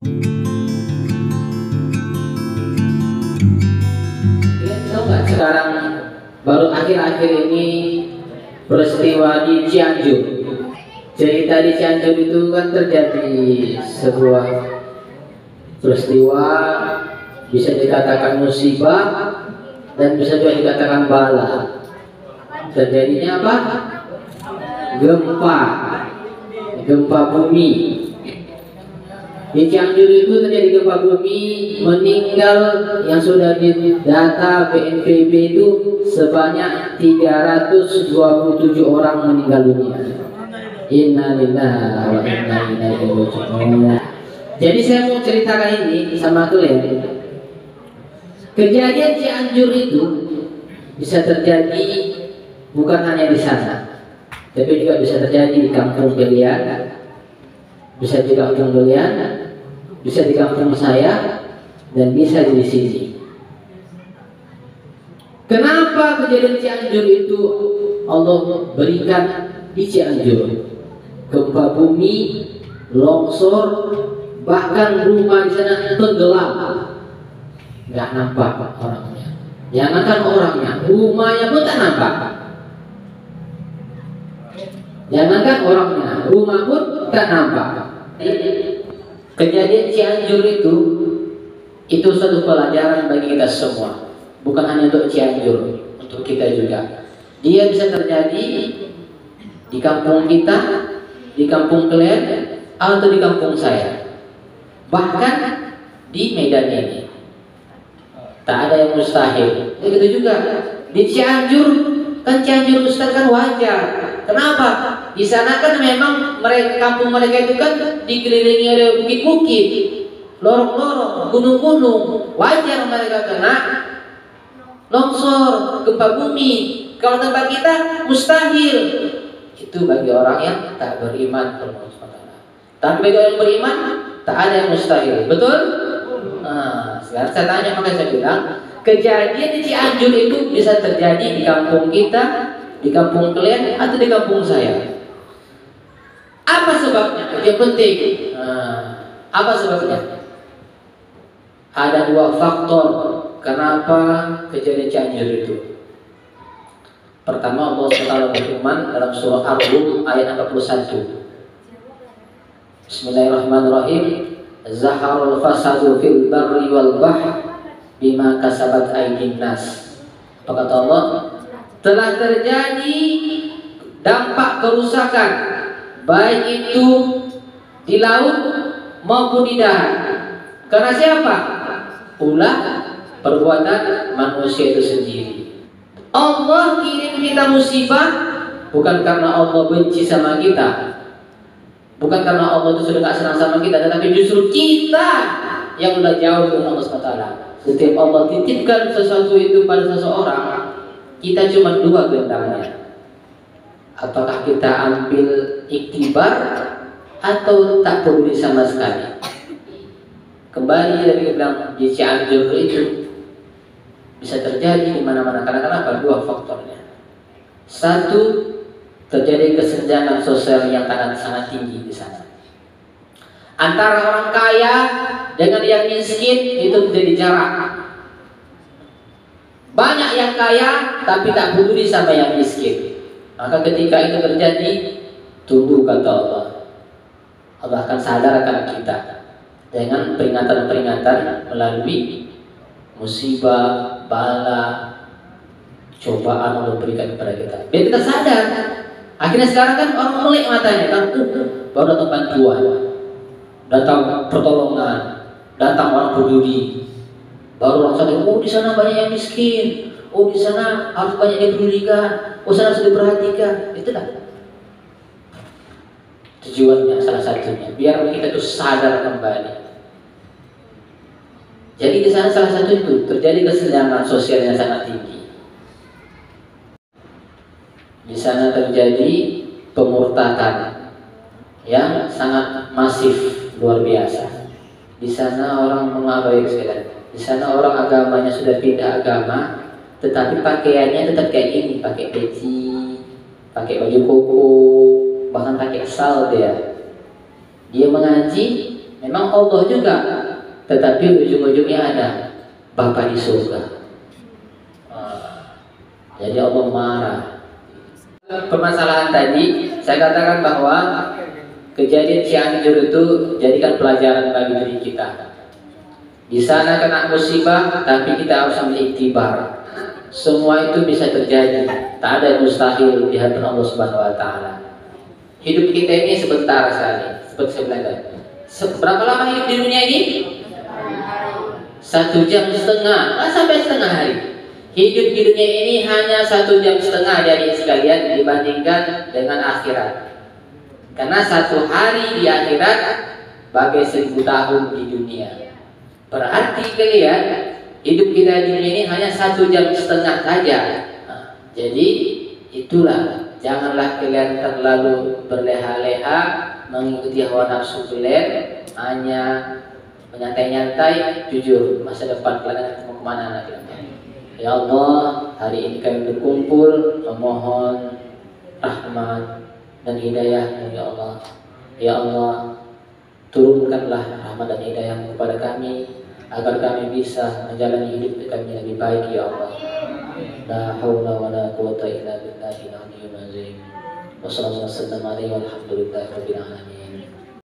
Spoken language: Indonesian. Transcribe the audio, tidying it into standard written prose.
Kalian tahu nggak sekarang baru akhir-akhir ini peristiwa di Cianjur. Cerita di Cianjur itu kan terjadi sebuah peristiwa, bisa dikatakan musibah dan bisa juga dikatakan bala. Terjadinya apa? Gempa bumi. Di Cianjur itu terjadi gempa bumi, meninggal yang sudah didata BNPB itu sebanyak 327 orang meninggal dunia. Innalillahi wa inna ilaihi raji'un. Jadi saya mau ceritakan ini sama kalian. Kejadian Cianjur itu bisa terjadi bukan hanya di sana, tapi juga bisa terjadi di kampung kalian, bisa di kampung kalian, bisa di kampung saya, dan bisa di sini. Kenapa kejadian Cianjur itu Allah berikan di Cianjur? Gempa bumi, longsor, bahkan rumah di sana tenggelam, nggak nampak orangnya. Jangankan orangnya, rumahnya pun tak nampak. Jangankan orangnya, rumah pun tak nampak. Kejadian Cianjur itu suatu pelajaran bagi kita semua. Bukan hanya untuk Cianjur, untuk kita juga. Dia bisa terjadi di kampung kita, di kampung kalian, atau di kampung saya. Bahkan di Medan ini. Tak ada yang mustahil. Begitu juga di Cianjur, kan Cianjur Ustaz kan wajar. Kenapa? Di sana kan memang mereka, kampung mereka itu kan dikelilingi oleh bukit-bukit, lorong-lorong, gunung-gunung. Wajar mereka kena longsor, gempa bumi. Kalau tempat kita mustahil. Itu bagi orang yang tak beriman kepada Allah SWT. Tapi bagi orang yang beriman, tak ada yang mustahil. Betul? Nah, sekarang saya tanya, makanya saya bilang, kejadian di Cianjur itu bisa terjadi di kampung kita, di kampung kalian, atau di kampung saya. Apa sebabnya? Yang penting, apa sebabnya? Ada dua faktor kenapa kejadian Cianjur itu. Pertama, Allah SWT berfirman dalam surah Ar-Rum ayat 41. Bismillahirrahmanirrahim. Zaharul fasadu fil barri wal bahr bima kasabat aydin nas. Apa kata Allah? Telah terjadi dampak kerusakan baik itu di laut maupun di darat. Karena siapa? Ulah perbuatan manusia itu sendiri. Allah kirim kita musibah bukan karena Allah benci sama kita, bukan karena Allah itu sudah gak senang sama kita, tetapi justru kita yang udah jauh dengan Allah SWT. Setiap Allah titipkan sesuatu itu pada seseorang, kita cuma dua gendangnya. Apakah kita ambil iktibar atau tak peduli sama sekali. Kembali dari bilang di Cianjur itu bisa terjadi di mana-mana. Karena kenapa? Dua faktornya. Satu, terjadi kesenjangan sosial yang sangat tinggi di sana. Antara orang kaya dengan yang miskin itu menjadi jarak. Banyak yang kaya tapi tak peduli sama yang miskin. Maka ketika itu terjadi, tunggu kata Allah. Allah akan sadarkan kita dengan peringatan-peringatan melalui musibah, bala, cobaan Allah berikan kepada kita. Biar kita sadar. Akhirnya sekarang kan orang melek matanya kan, baru datang bantuan, datang pertolongan, datang orang peduli. Baru orang sadar, oh di sana banyak yang miskin, oh di sana harus banyak yang dipedulikan, oh sana harus diperhatikan. Itulah tujuannya, salah satunya, biar kita itu sadar kembali. Jadi di sana salah satu itu terjadi kesenjangan sosial yang sangat tinggi. Di sana terjadi pemurtadan yang sangat masif, luar biasa. Di sana orang mengabai sekali. Di sana orang agamanya sudah pindah agama, tetapi pakaiannya tetap kayak gini, pakai peci, pakai baju koko, bahkan pakai sal dia. Dia mengaji Memang Allah juga, tetapi ujung-ujungnya ada Bapa di surga. Jadi Allah marah. Permasalahan tadi saya katakan bahwa kejadian Cianjur itu jadikan pelajaran bagi diri kita. Di sana kena musibah, tapi kita harus ambil iktibar. Semua itu bisa terjadi. Tak ada yang mustahil di hadapan Allah Subhanahu Wa Taala. Hidup kita ini sebentar sekali. Seperti saya bilang tadi. Berapa lama hidup di dunia ini? 1,5 jam, nggak sampai setengah hari. Hidup di dunia ini hanya 1,5 jam dari sekalian dibandingkan dengan akhirat. Karena 1 hari di akhirat bagai 1000 tahun di dunia. Berarti kalian hidup kita di dunia ini hanya 1,5 jam saja. Jadi itulah, janganlah kalian terlalu berleha-leha mengikuti hawa nafsu kalian, hanya menyantai-nyantai. Jujur, masa depan kalian mau kemana lagi? Ya Allah, hari ini kami berkumpul memohon rahmat dan hidayah ya Allah. Ya Allah, turunkanlah rahmat dan hidayah kepada kami agar kami bisa menjalani hidup kami lebih baik ya Allah. La haula wa la quwata illa billahil aliyyil azim. Wassallallahu alaihi wa sallam alaihi walhamdulillahi rabbil alamin.